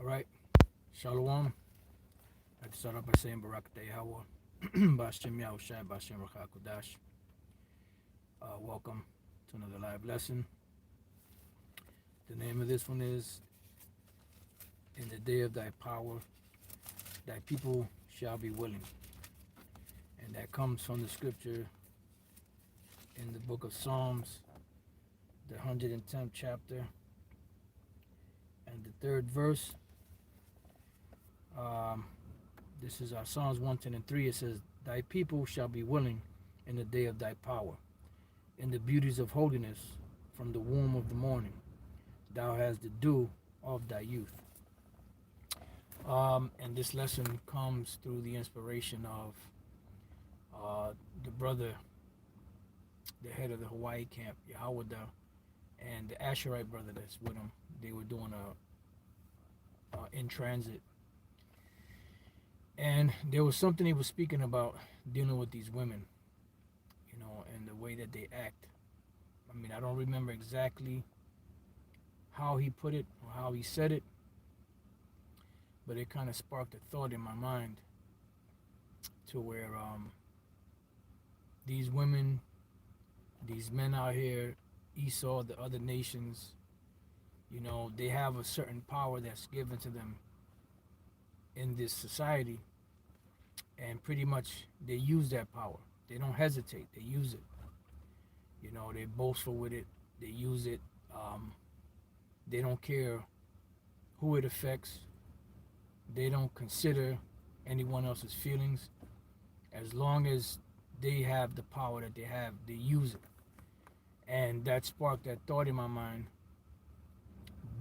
right. Shalom. I like to start off by saying Barakatay Hawa. Bashem Yahushai, Bashem Rakakudash. Welcome to another live lesson. The name of this one is In the Day of Thy Power, Thy People Shall Be Willing. And that comes from the scripture in the book of Psalms, the 110th chapter, and the third verse. This is our Psalms 110 and 3. It says, Thy people shall be willing in the day of thy power, in the beauties of holiness from the womb of the morning. Thou hast the dew of thy youth. And this lesson comes through the inspiration of the brother, the head of the Hawaii camp, Yahawada, and the Asherite brother that's with him. They were doing a in transit. And there was something he was speaking about dealing with these women, and the way that they act. I mean, I don't remember exactly how he put it or how he said it, but it kind of sparked a thought in my mind to where these women, these men out here, Esau, the other nations, they have a certain power that's given to them in this society, and pretty much they use that power. They don't hesitate. They use it. They're boastful with it. They use it. They don't care who it affects. They don't consider anyone else's feelings. As long as they have the power that they have, they use it. And that sparked that thought in my mind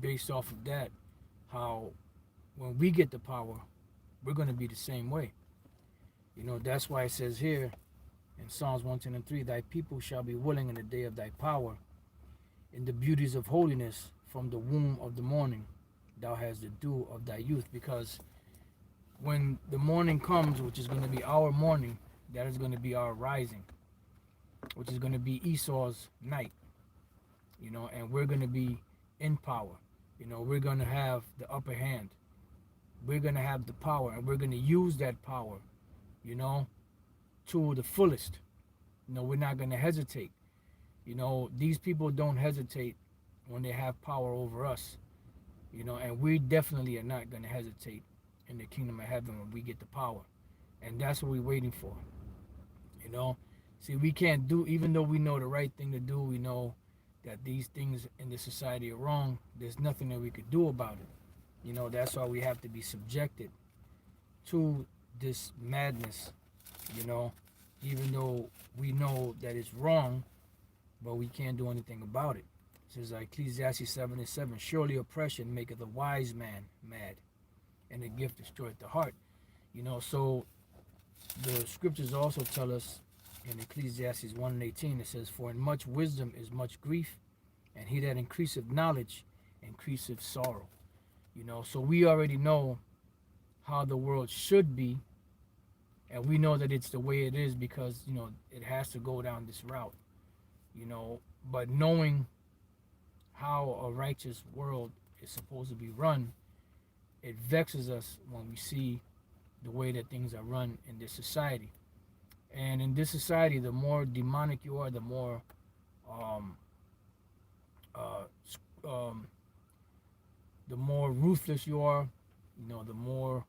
based off of that, how when we get the power, we're going to be the same way. That's why it says here in Psalms 110 and 3, Thy people shall be willing in the day of thy power, in the beauties of holiness from the womb of the morning. Thou hast the dew of thy youth. Because when the morning comes, which is going to be our morning, that is going to be our rising, which is going to be Esau's night, and we're going to be in power. We're going to have the upper hand. We're going to have the power, and we're going to use that power, to the fullest. We're not going to hesitate. These people don't hesitate when they have power over us, and we definitely are not going to hesitate in the kingdom of heaven when we get the power. And that's what we're waiting for. See, we can't do, even though we know the right thing to do, we know that these things in the society are wrong, there's nothing that we could do about it. That's why we have to be subjected to this madness, even though we know that it's wrong, but we can't do anything about it. It says Ecclesiastes 7:7, surely oppression maketh a wise man mad, and a gift destroyeth the heart. So the scriptures also tell us in Ecclesiastes 1:18, it says, for in much wisdom is much grief, and he that increaseth knowledge increaseth sorrow. So we already know how the world should be, and we know that it's the way it is because, it has to go down this route, but knowing how a righteous world is supposed to be run, it vexes us when we see the way that things are run in this society. And in this society, the more demonic you are, the more ruthless you are, the more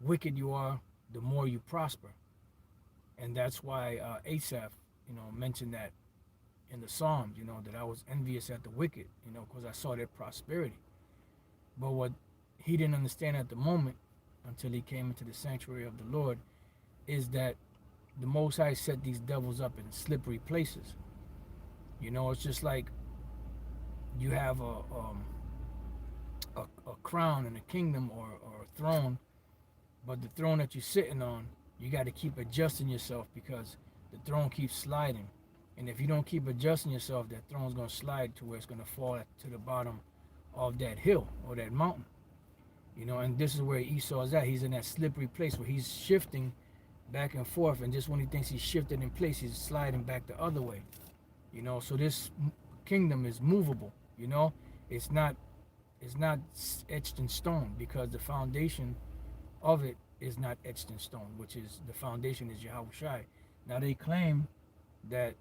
wicked you are, the more you prosper. And that's why Asaph, mentioned that in the Psalms, that I was envious at the wicked, because I saw their prosperity. But what he didn't understand at the moment, until he came into the sanctuary of the Lord, is that the Most High set these devils up in slippery places. It's just like you have a crown in a kingdom or a throne, but the throne that you're sitting on, you got to keep adjusting yourself because the throne keeps sliding. And if you don't keep adjusting yourself, that throne's going to slide to where it's going to fall to the bottom of that hill or that mountain. And this is where Esau is at. He's in that slippery place where he's shifting back and forth, and just when he thinks he's shifted in place, he's sliding back the other way. So this kingdom is movable. It's not It's not etched in stone because the foundation of it is not etched in stone, which is the foundation is Yahweh Shai. Now they claim that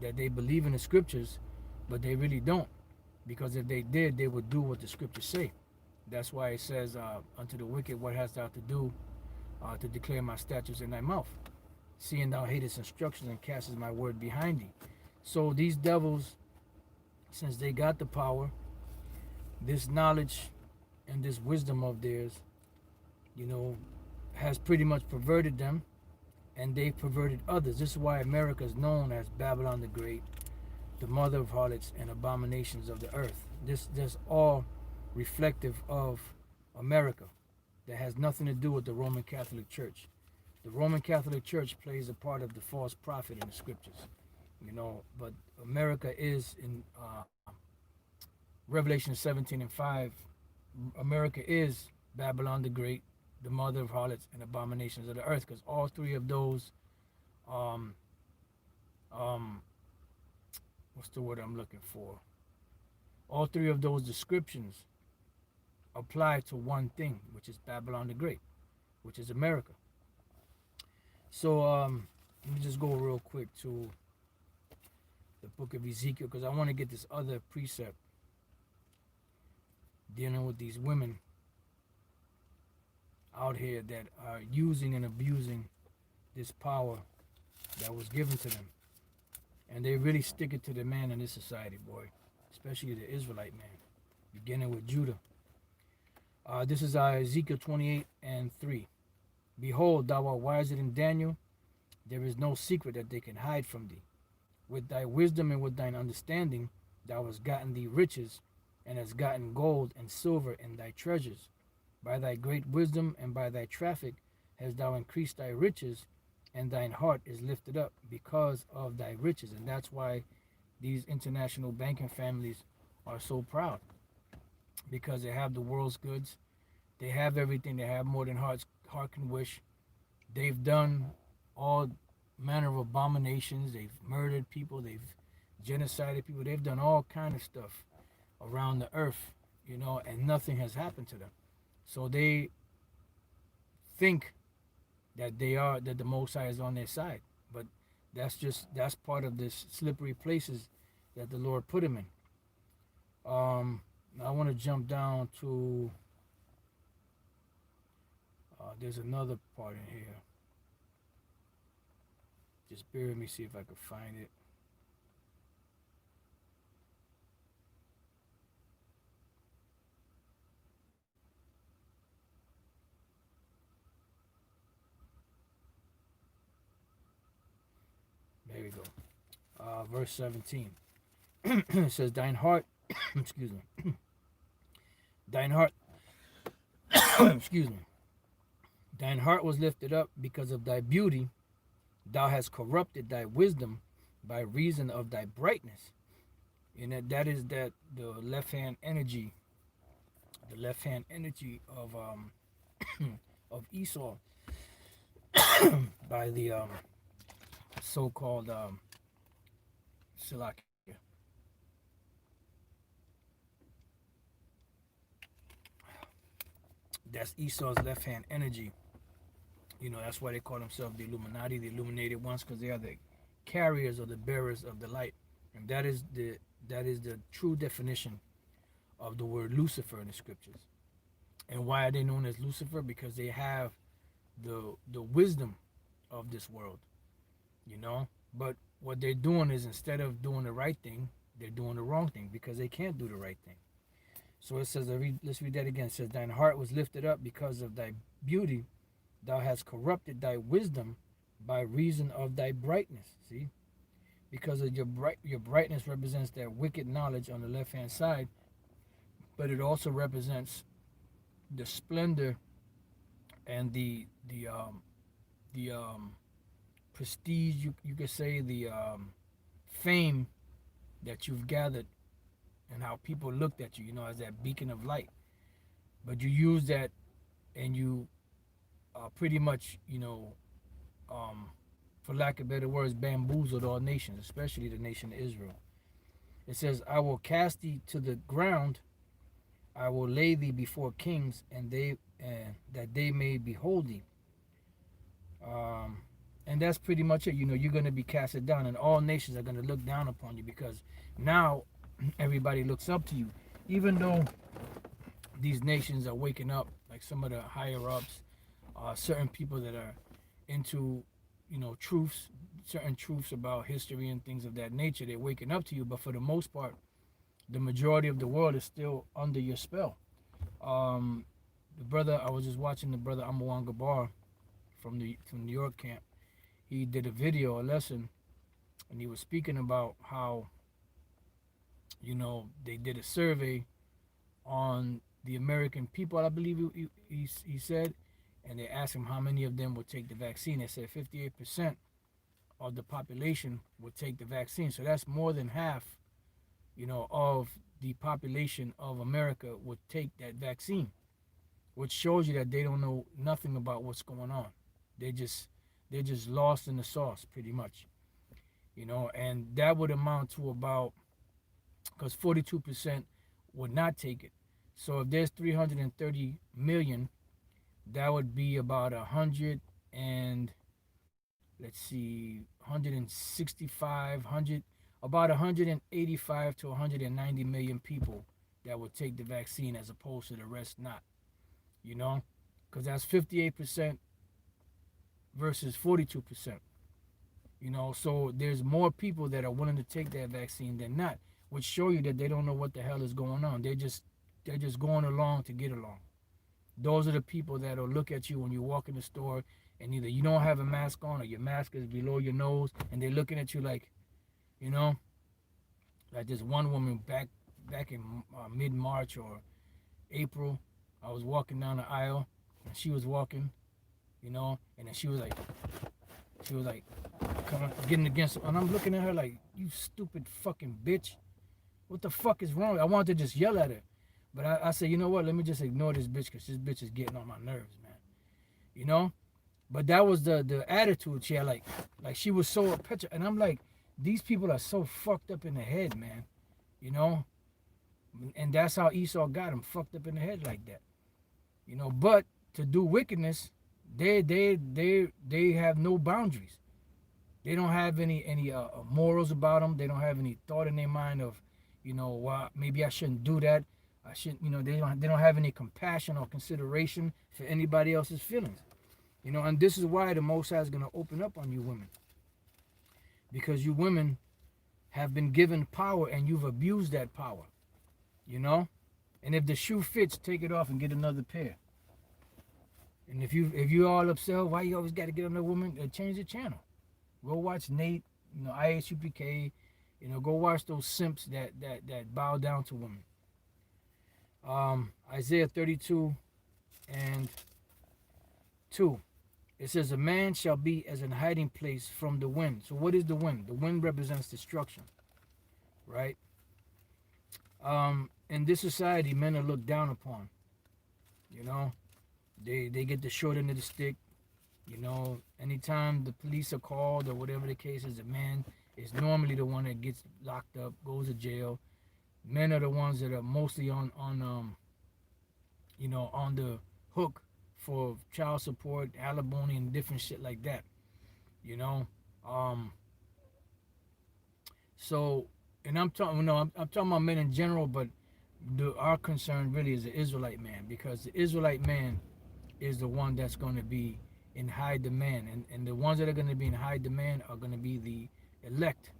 they believe in the scriptures, but they really don't, because if they did, they would do what the scriptures say. That's why it says, "Unto the wicked, what hast thou to do to declare my statutes in thy mouth? Seeing thou hatest instructions and castest my word behind thee." So these devils, since they got the power, this knowledge and this wisdom of theirs, you know, has pretty much perverted them, and they've perverted others. This is why America is known as Babylon the Great, the mother of harlots and abominations of the earth. This all reflective of America. That has nothing to do with the Roman Catholic Church. The Roman Catholic Church plays a part of the false prophet in the scriptures, but America is in Revelation 17 and 5. America is Babylon the Great, the mother of harlots and abominations of the earth, because all three of those, um, um, what's the word I'm looking for? All three of those descriptions apply to one thing, which is Babylon the Great, which is America. So let me just go real quick to the book of Ezekiel, because I want to get this other precept dealing with these women out here that are using and abusing this power that was given to them. And they really stick it to the man in this society, boy, especially the Israelite man, beginning with Judah. This is Ezekiel 28 and 3. Behold, thou art wiser than Daniel. There is no secret that they can hide from thee. With thy wisdom and with thine understanding, thou hast gotten thee riches, and hast gotten gold and silver in thy treasures. By thy great wisdom and by thy traffic hast thou increased thy riches, and thine heart is lifted up because of thy riches. And that's why these international banking families are so proud, because they have the world's goods. They have everything. They have more than heart can wish. They've done all manner of abominations. They've murdered people. They've genocided people. They've done all kind of stuff around the earth, and nothing has happened to them. So they think that the Most High is on their side, but that's part of this slippery places that the Lord put them in. I want to jump down to there's another part in here. Just bear with me, see if I can find it. There we go. Verse 17. It says, "Thine heart," excuse me, "thine heart," excuse me, "thine heart was lifted up because of thy beauty. Thou hast corrupted thy wisdom by reason of thy brightness." And that is the left hand energy, of of Esau, by the so-called Salakia. That's Esau's left hand energy. That's why they call themselves the Illuminati, the illuminated ones, because they are the carriers or the bearers of the light. And that is the true definition of the word Lucifer in the scriptures. And why are they known as Lucifer? Because they have the wisdom of this world, But what they're doing is, instead of doing the right thing, they're doing the wrong thing, because they can't do the right thing. So it says, let's read that again. It says, "Thine heart was lifted up because of thy beauty. Thou hast corrupted thy wisdom by reason of thy brightness." See? Because of your brightness represents that wicked knowledge on the left-hand side, but it also represents the splendor and the prestige, you could say, the fame that you've gathered, and how people looked at you, as that beacon of light. But you use that, and you pretty much, for lack of better words, bamboozled all nations, especially the nation of Israel. It says, "I will cast thee to the ground. I will lay thee before kings, and they that they may behold thee. Um, and that's pretty much it. You're going to be casted down, and all nations are going to look down upon you, because now everybody looks up to you. Even though these nations are waking up, like some of the higher ups, certain people that are into, truths, certain truths about history and things of that nature, they're waking up to you. But for the most part, the majority of the world is still under your spell. Um, the brother, I was just watching the brother Amawang Gabar from New York camp. He did a video, a lesson, and he was speaking about how, they did a survey on the American people, I believe he said, and they asked him how many of them would take the vaccine. They said 58% of the population would take the vaccine. So that's more than half, of the population of America would take that vaccine, which shows you that they don't know nothing about what's going on. They just they're just lost in the sauce, pretty much, and that would amount to about, because 42% would not take it. So if there's 330 million, that would be about 100 and, let's see, 165, 100, about 185 to 190 million people that would take the vaccine, as opposed to the rest not, because that's 58% versus 42%. So there's more people that are willing to take that vaccine than not, which show you that they don't know what the hell is going on. They're just going along to get along. Those are the people that'll look at you when you walk in the store, and either you don't have a mask on, or your mask is below your nose, and they're looking at you like, you know, like this one woman back in mid-March or April. I was walking down the aisle, and she was walking, and then she was like coming, getting against her, and I'm looking at her like, you stupid fucking bitch. What the fuck is wrong? I wanted to just yell at her. But I said, you know what? Let me just ignore this bitch, because this bitch is getting on my nerves, man. But that was the attitude she had. Like she was so petrified. And I'm like, these people are so fucked up in the head, man. And that's how Esau got him, fucked up in the head like that. But to do wickedness, they have no boundaries. They don't have any morals about them. They don't have any thought in their mind of, well, maybe I shouldn't do that. I shouldn't, they don't have any compassion or consideration for anybody else's feelings. And this is why the Most High is going to open up on you women. Because you women have been given power, and you've abused that power. And if the shoe fits, take it off and get another pair. And if you all upset, why you always got to get on a woman? Change the channel. Go watch Nate, ISUPK. Go watch those simps that bow down to women. Isaiah 32 and 2. It says, a man shall be as an hiding place from the wind. So what is the wind? The wind represents destruction, right? In this society, men are looked down upon. They get the short end of the stick. Anytime the police are called or whatever the case is, a man is normally the one that gets locked up, goes to jail. Men are the ones that are mostly on the hook for child support, alimony, and different shit like that. So, and I'm talking about men in general, but our concern really is the Israelite man, because the Israelite man is the one that's going to be in high demand, and the ones that are going to be in high demand are going to be the elect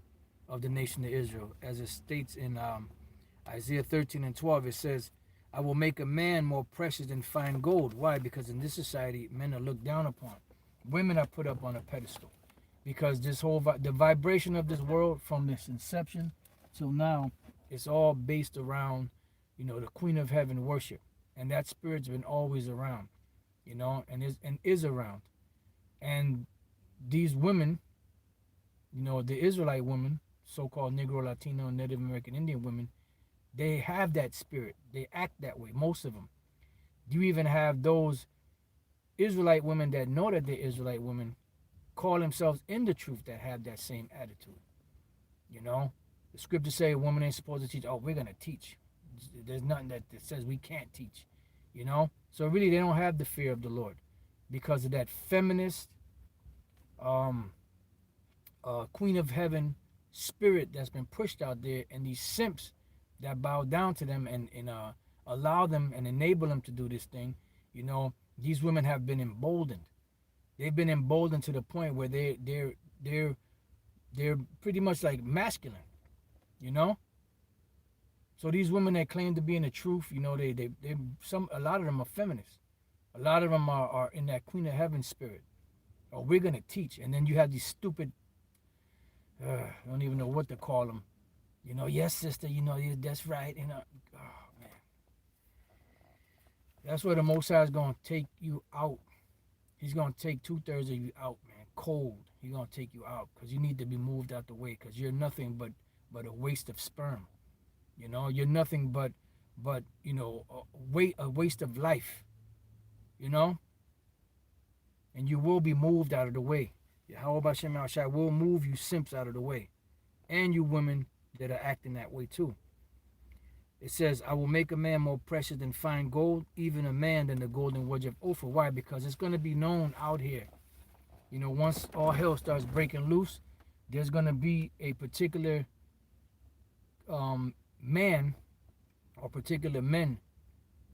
of the nation of Israel, as it states in Isaiah 13 and 12. It says, I will make a man more precious than fine gold. Why? Because in this society, men are looked down upon. Women are put up on a pedestal, because the vibration of this world from its inception till now, it's all based around, the Queen of Heaven worship, and that spirit's been always around, and is around. And these women, the Israelite women, so-called Negro, Latino, and Native American Indian women, they have that spirit. They act that way, most of them. You even have those Israelite women that know that they're Israelite women, call themselves in the truth, that have that same attitude. The scriptures say a woman ain't supposed to teach. Oh, we're going to teach. There's nothing that says we can't teach, you know. So really, they don't have the fear of the Lord because of that feminist, um, Queen of Heaven spirit that's been pushed out there, and these simps that bow down to them and allow them and enable them to do this thing. You know, these women have been emboldened. They've been emboldened to the point where they're they're pretty much like masculine. You know, so these women that claim to be in the truth, you know, they some a lot of them are feminists. A lot of them are in that Queen of Heaven spirit. Or we're gonna teach, and then you have these stupid, I don't even know what to call them. You know, yes, sister, you know, that's right. You know, oh man, that's where the Most High is gonna take you out. He's gonna take 2/3 of you out, man. Cold. He's gonna take you out because you need to be moved out the way because you're nothing but a waste of sperm. You know, you're nothing but you know a waste of life. You know, and you will be moved out of the way. Yahweh Shem Shai will move you simps out of the way, and you women that are acting that way too. It says, I will make a man more precious than fine gold, even a man than the golden wedge of Ophir. Why? Because it's going to be known out here. You know, once all hell starts breaking loose, there's going to be a particular man or particular men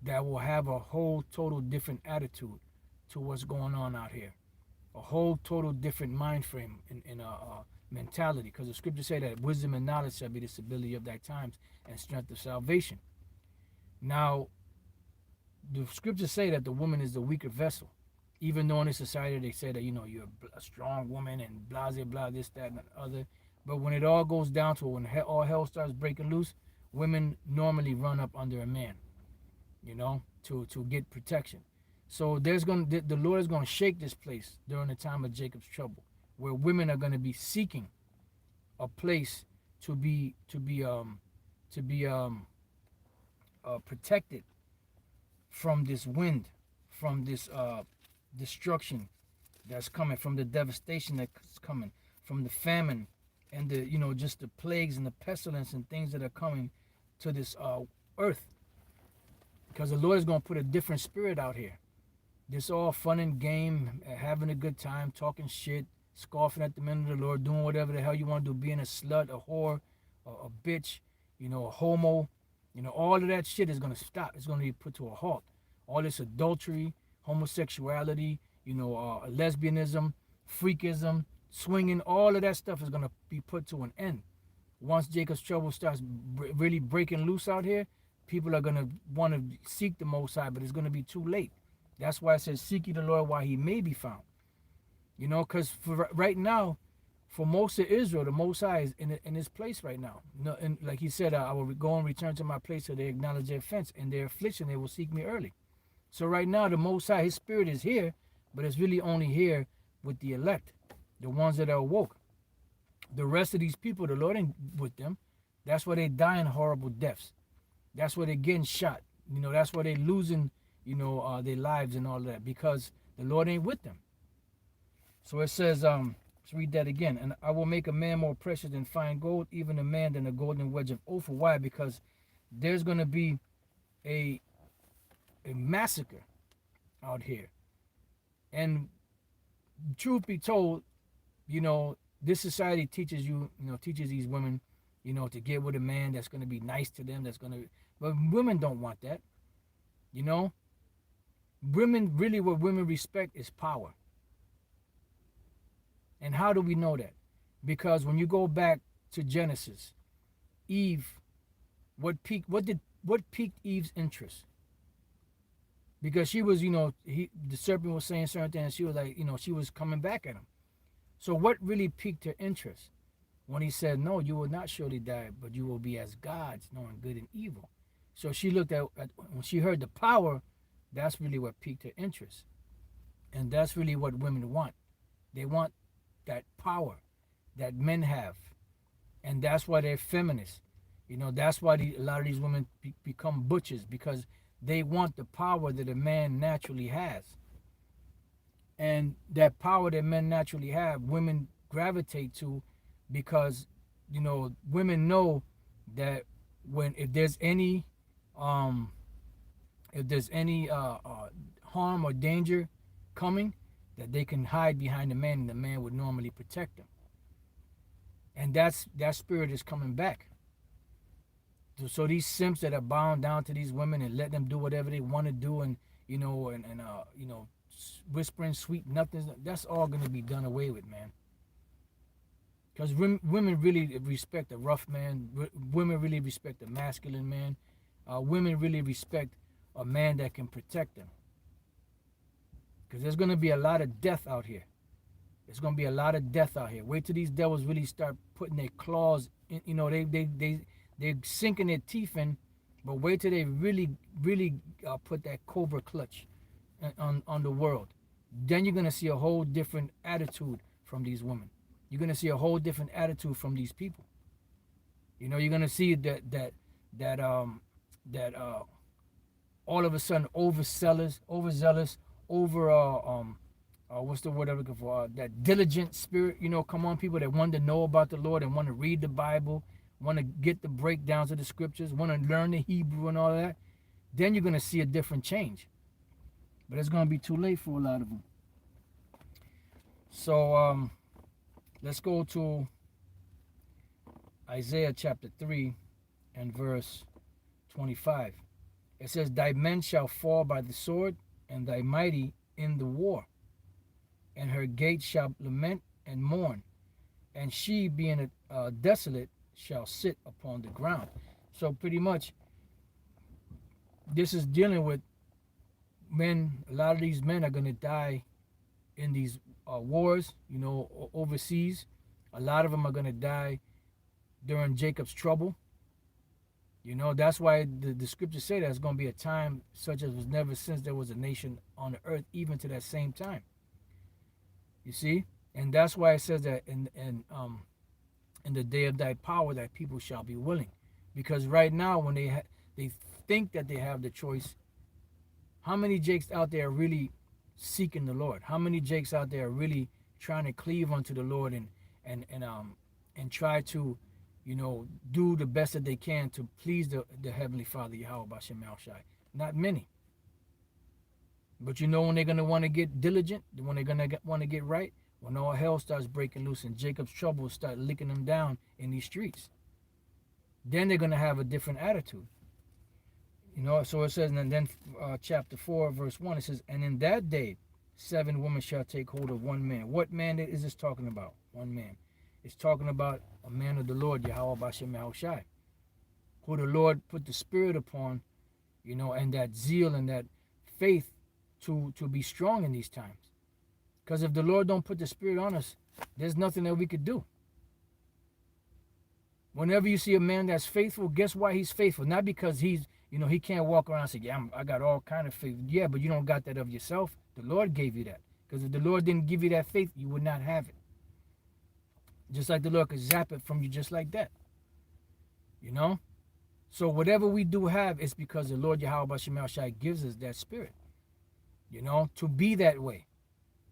that will have a whole total different attitude to what's going on out here. A whole total different mind frame and mentality. Because the scriptures say that wisdom and knowledge shall be the stability of thy times and strength of salvation. Now, the scriptures say that the woman is the weaker vessel. Even though in this society they say that, you know, you're a strong woman and blah, blah, blah, this, that, and the other. But when it all goes down to it, when all hell starts breaking loose, women normally run up under a man, you know, to get protection. So the Lord is going to shake this place during the time of Jacob's trouble, where women are going to be seeking a place to be protected from this wind, from this destruction that's coming, from the devastation that's coming, from the famine, and the just the plagues and the pestilence and things that are coming to this earth. Because the Lord is going to put a different spirit out here. This all fun and game, having a good time, talking shit, scoffing at the men of the Lord, doing whatever the hell you want to do, being a slut, a whore, a bitch, a homo, all of that shit is going to stop. It's going to be put to a halt. All this adultery, homosexuality, lesbianism, freakism, swinging, all of that stuff is going to be put to an end. Once Jacob's trouble starts really breaking loose out here, people are going to want to seek the Most High, but it's going to be too late. That's why it says, seek ye the Lord while he may be found. Because for right now, for most of Israel, the Most High is in his place right now. And like he said, I will go and return to my place so they acknowledge their offense. In their affliction, they will seek me early. So right now, the Most High, his spirit is here, but it's really only here with the elect, the ones that are awoke. The rest of these people, the Lord ain't with them. That's why they dying horrible deaths. That's why they're getting shot. That's why they're losing, their lives and all that, because the Lord ain't with them. So it says, let's read that again. And I will make a man more precious than fine gold, even a man than a golden wedge of Ophir. Why? Because there's going to be a massacre out here. And truth be told, this society teaches teaches these women, to get with a man that's going to be nice to them, but women don't want that. Women, really what women respect is power. And how do we know that? Because when you go back to Genesis, Eve, what piqued Eve's interest? Because she was, the serpent was saying certain things, and she was like, she was coming back at him. So what really piqued her interest? When he said, no, you will not surely die, but you will be as gods, knowing good and evil. So she looked at when she heard the power, that's really what piqued her interest. And that's really what women want. They want that power that men have. And that's why they're feminists. That's why a lot of these women become butchers, because they want the power that a man naturally has. And that power that men naturally have, women gravitate to, because, women know that if there's any um, if there's any harm or danger coming, that they can hide behind the man, and the man would normally protect them. And that spirit is coming back. So these simps that are bound down to these women and let them do whatever they want to do, and whispering sweet nothings, that's all going to be done away with, man. Because women really respect a rough man. Women really respect a masculine man. Women really respect a man that can protect them. Because there's going to be a lot of death out here. There's going to be a lot of death out here. Wait till these devils really start putting their claws in. They're sinking their teeth in, but wait till they really put that cobra clutch on the world. Then you're going to see a whole different attitude from these women. You're going to see a whole different attitude from these people. You're going to see that all of a sudden overzealous, what's the word I'm looking for? That diligent spirit, come on, people that want to know about the Lord and want to read the Bible, want to get the breakdowns of the scriptures, want to learn the Hebrew and all that. Then you're going to see a different change. But it's going to be too late for a lot of them. So let's go to Isaiah chapter 3 and verse 25. It says, "Thy men shall fall by the sword, and thy mighty in the war. And her gates shall lament and mourn, and she, being desolate, shall sit upon the ground." So pretty much, this is dealing with men. A lot of these men are going to die in these wars, overseas. A lot of them are going to die during Jacob's trouble. That's why the scriptures say that it's going to be a time such as was never since there was a nation on the earth, even to that same time. You see? And that's why it says that in the day of thy power, that people shall be willing. Because right now, when they think that they have the choice, how many Jakes out there are really seeking the Lord? How many Jakes out there are really trying to cleave unto the Lord and try to, do the best that they can to please the Heavenly Father, Yahweh Bashem Shai? Not many. But when they're going to want to get diligent, when they're going to want to get right, when all hell starts breaking loose and Jacob's troubles start licking them down in these streets, then they're going to have a different attitude. So it says, and then chapter 4, verse 1, it says, "And in that day, 7 women shall take hold of one man." What man is this talking about? One man. It's talking about a man of the Lord, Yahweh Bashem Yahushai, who the Lord put the spirit upon, and that zeal and that faith to be strong in these times. Because if the Lord don't put the spirit on us, there's nothing that we could do. Whenever you see a man that's faithful, guess why he's faithful? Not because he can't walk around and say, "Yeah, I got all kind of faith." Yeah, but you don't got that of yourself. The Lord gave you that. Because if the Lord didn't give you that faith, you would not have it. Just like the Lord could zap it from you just like that. So whatever we do have is because the Lord Yahweh Bashem Shai gives us that spirit, to be that way.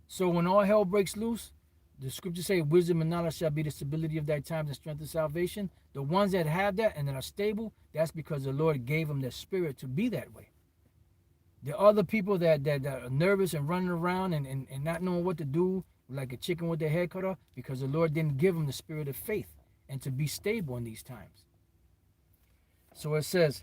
So when all hell breaks loose, the scriptures say, "Wisdom and knowledge shall be the stability of thy times and strength of salvation." The ones that have that and that are stable, that's because the Lord gave them the spirit to be that way. The other people that are nervous and running around and not knowing what to do, like a chicken with their head cut off, because the Lord didn't give them the spirit of faith and to be stable in these times. So it says,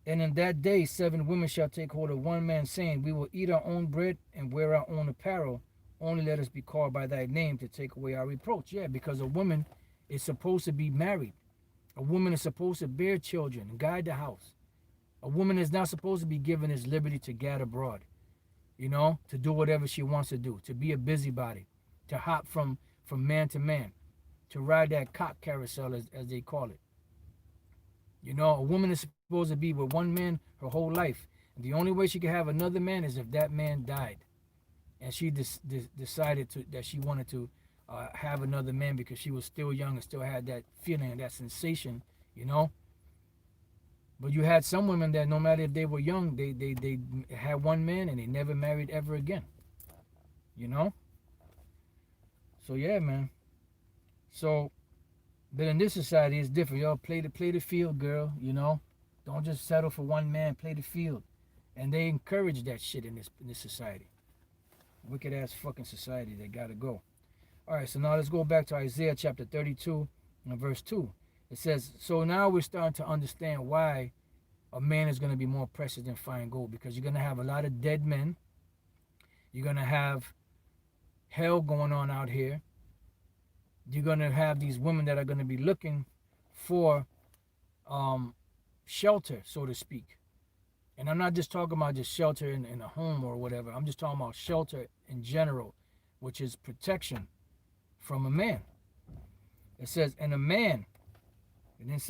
"And in that day 7 women shall take hold of one man, saying, We will eat our own bread and wear our own apparel. Only let us be called by thy name to take away our reproach." Yeah, because a woman is supposed to be married. A woman is supposed to bear children and guide the house. A woman is not supposed to be given his liberty to gad abroad, to do whatever she wants to do, to be a busybody, to hop from man to man, to ride that cock carousel, as they call it. A woman is supposed to be with one man her whole life. And the only way she can have another man is if that man died. And she decided that she wanted to have another man because she was still young and still had that feeling and that sensation, But you had some women that no matter if they were young, they had one man and they never married ever again. So yeah, man. So, but in this society, it's different. Y'all play the field, girl. Don't just settle for one man, play the field. And they encourage that shit in this society. Wicked ass fucking society. They gotta go. All right, so now let's go back to Isaiah chapter 32 and verse 2. It says, so now we're starting to understand why a man is going to be more precious than fine gold, because you're going to have a lot of dead men. You're going to have hell going on out here. You're going to have these women that are going to be looking for shelter, so to speak. And I'm not just talking about just shelter in a home or whatever. I'm just talking about shelter in general, which is protection from a man. It says, and a man, it didn't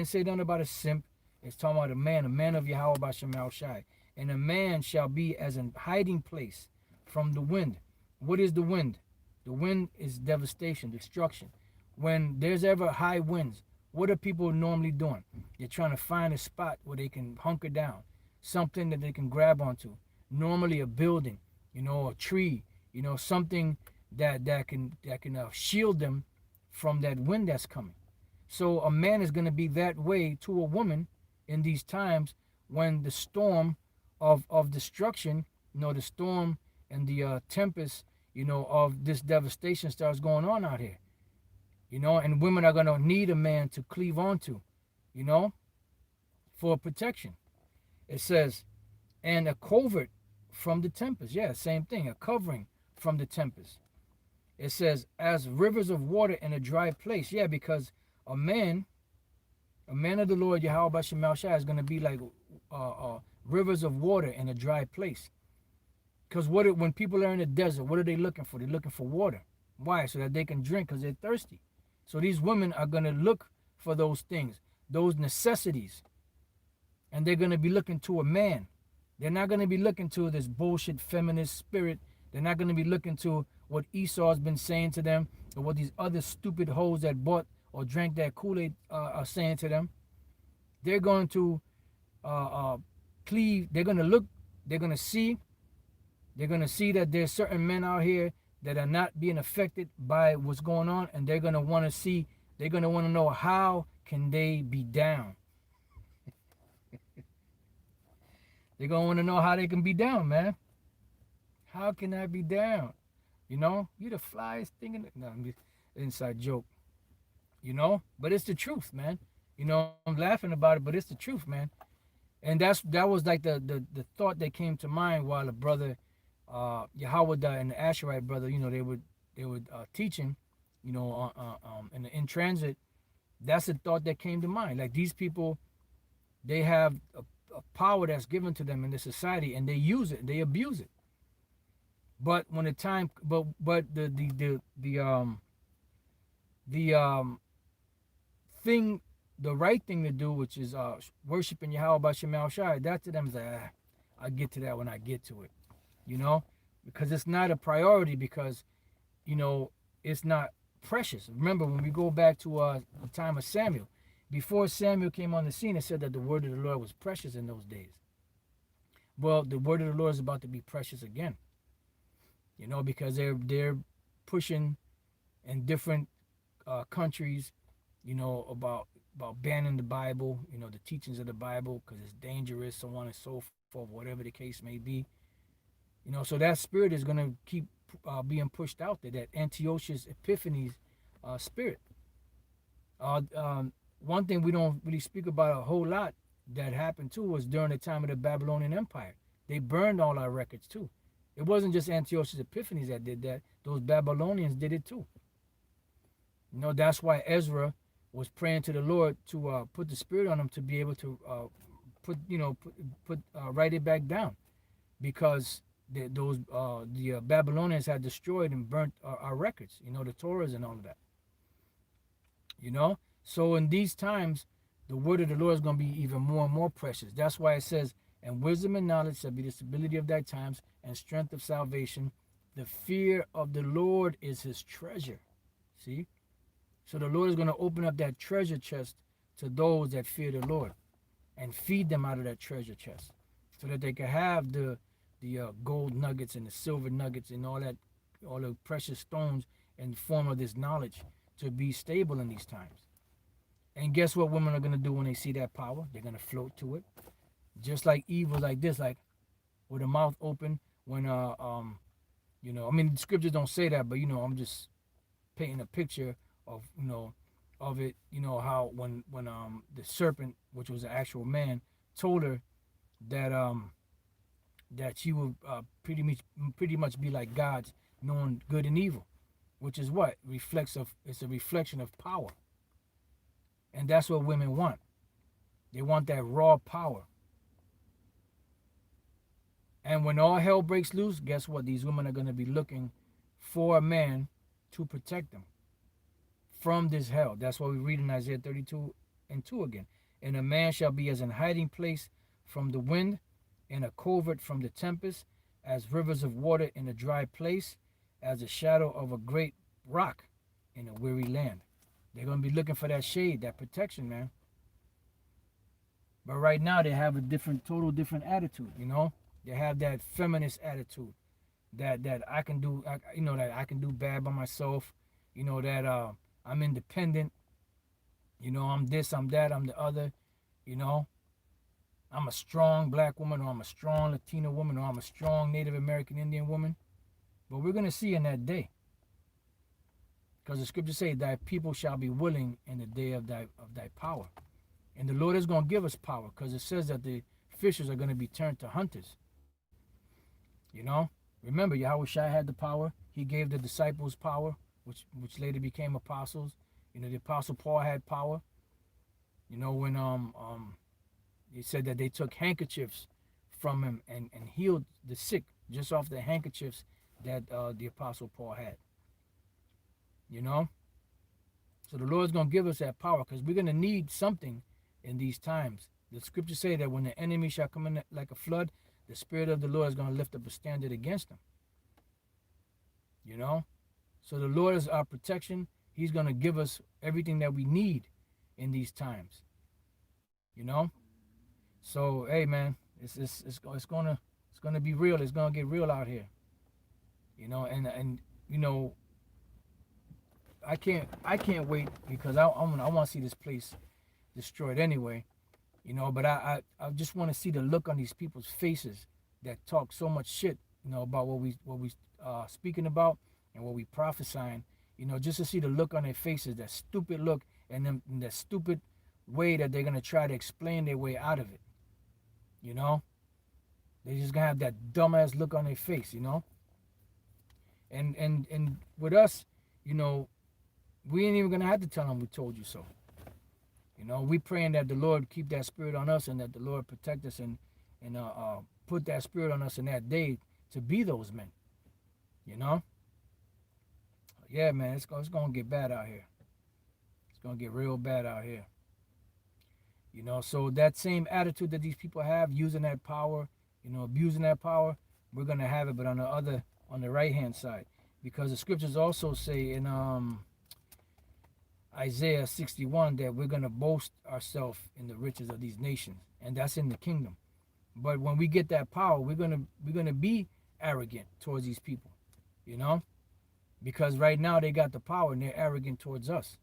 say nothing about a simp. It's talking about a man of Yahweh Bashem Al Shai. And a man shall be as a hiding place from the wind. What is the wind? The wind is devastation, destruction. When there's ever high winds, what are people normally doing? They're trying to find a spot where they can hunker down, something that they can grab onto. Normally a building, a tree, something that can shield them from that wind that's coming. So a man is going to be that way to a woman in these times when the storm of destruction, the storm and the tempest, of this devastation starts going on out here. And women are going to need a man to cleave onto, for protection. It says, and a covert from the tempest. Yeah, same thing, a covering from the tempest. It says, as rivers of water in a dry place. Yeah, because a man of the Lord, Yahweh Bashem Al Shai, is going to be like rivers of water in a dry place. Because when people are in the desert, what are they looking for? They're looking for water. Why? So that they can drink, because they're thirsty. So these women are going to look for those things, those necessities. And they're going to be looking to a man. They're not going to be looking to this bullshit feminist spirit. They're not going to be looking to what Esau's been saying to them, or what these other stupid hoes that bought or drank that Kool-Aid are saying to them. They're going to cleave. They're going to look. They're going to see. They're going to see that there's certain men out here that are not being affected by what's going on, and they're going to want to see. They're going to want to know, how can they be down. They're going to want to know how they can be down, man. How can I be down? You the flyest thing in the... No, I'm just inside joke. But it's the truth, man. I'm laughing about it, but it's the truth, man. And that was like the thought that came to mind while the brother Yahweh and the Asherite brother, they were teaching, in transit. That's the thought that came to mind. Like, these people, they have a power that's given to them in this society, and they use it, they abuse it. But when the time, but the thing, the right thing to do, which is worshiping Yahweh Bashem Al Shai, that to them is like, I'll get to that when I get to it, because it's not a priority, because it's not precious. Remember, when we go back to the time of Samuel, before Samuel came on the scene, it said that the word of the Lord was precious in those days. Well, the word of the Lord is about to be precious again. Because they're pushing in different countries, about banning the Bible, the teachings of the Bible, because it's dangerous, so on and so forth, whatever the case may be. So that spirit is going to keep being pushed out there, that Antiochus Epiphanes spirit. One thing we don't really speak about a whole lot that happened too was during the time of the Babylonian Empire. They burned all our records too. It wasn't just Antiochus Epiphanes that did that. Those Babylonians did it too. That's why Ezra was praying to the Lord to put the spirit on him to be able to write it back down, because the Babylonians had destroyed and burnt our records. The Torahs and all of that. So in these times, the word of the Lord is going to be even more and more precious. That's why it says, and wisdom and knowledge shall be the stability of thy times, and strength of salvation. The fear of the Lord is his treasure. See? So the Lord is going to open up that treasure chest to those that fear the Lord, and feed them out of that treasure chest, so that they can have the gold nuggets and the silver nuggets and all the precious stones in the form of this knowledge, to be stable in these times. And guess what women are gonna do when they see that power? They're gonna float to it. Just like Eve was like this, like with her mouth open when I mean the scriptures don't say that, but I'm just painting a picture of of it, how when the serpent, which was an actual man, told her that that she would pretty much be like gods, knowing good and evil, which is what reflects of it's a reflection of power. And that's what women want. They want that raw power. And when all hell breaks loose, guess what? These women are going to be looking for a man to protect them from this hell. That's what we read in Isaiah 32 and 2 again. And a man shall be as an hiding place from the wind, and a covert from the tempest, as rivers of water in a dry place, as the shadow of a great rock in a weary land. They're going to be looking for that shade, that protection, man. But right now they have a total different attitude, They have that feminist attitude that I can do, that I can do bad by myself, that I'm independent, I'm this, I'm that, I'm the other, I'm a strong black woman, or I'm a strong Latina woman, or I'm a strong Native American Indian woman. But we're going to see in that day. Because the scriptures say, thy people shall be willing in the day of thy power. And the Lord is going to give us power, because it says that the fishers are going to be turned to hunters. Remember, Yahweh Shai had the power. He gave the disciples power, which later became apostles. The apostle Paul had power. When he said that they took handkerchiefs from him and healed the sick just off the handkerchiefs that the apostle Paul had. So the Lord's going to give us that power, because we're going to need something in these times. The scriptures say that when the enemy shall come in like a flood, the Spirit of the Lord is going to lift up a standard against them. So the Lord is our protection. He's going to give us everything that we need in these times. So hey, man, it's gonna be real. It's gonna get real out here. And I can't wait, because I want to see this place destroyed anyway. But I just want to see the look on these people's faces that talk so much shit, about what we speaking about and what we prophesying. Just to see the look on their faces, that stupid look, and that stupid way that they're gonna try to explain their way out of it. They just gonna have that dumbass look on their face. And with us, we ain't even gonna have to tell them we told you so. We praying that the Lord keep that spirit on us, and that the Lord protect us, and put that spirit on us in that day to be those men. Yeah, man, it's gonna get bad out here. It's gonna get real bad out here. So that same attitude that these people have, using that power, abusing that power, we're gonna have it, but on the right hand side, because the scriptures also say in Isaiah 61 that we're gonna boast ourselves in the riches of these nations, and that's in the kingdom. But when we get that power, we're gonna be arrogant towards these people, because right now they got the power and they're arrogant towards us.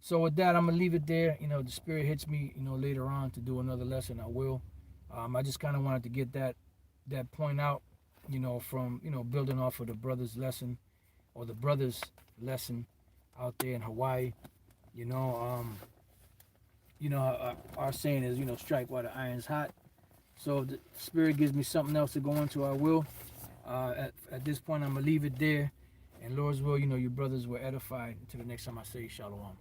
So with that, I'm gonna leave it there. The Spirit hits me, later on to do another lesson. I will. I just kind of wanted to get that point out, from building off of the brother's lesson, or the brother's lesson out there in Hawaii. Our saying is, strike while the iron's hot. So if the Spirit gives me something else to go into, I will. At this point, I'm gonna leave it there. And Lord's will, your brothers were edified. Until the next time I say shalom.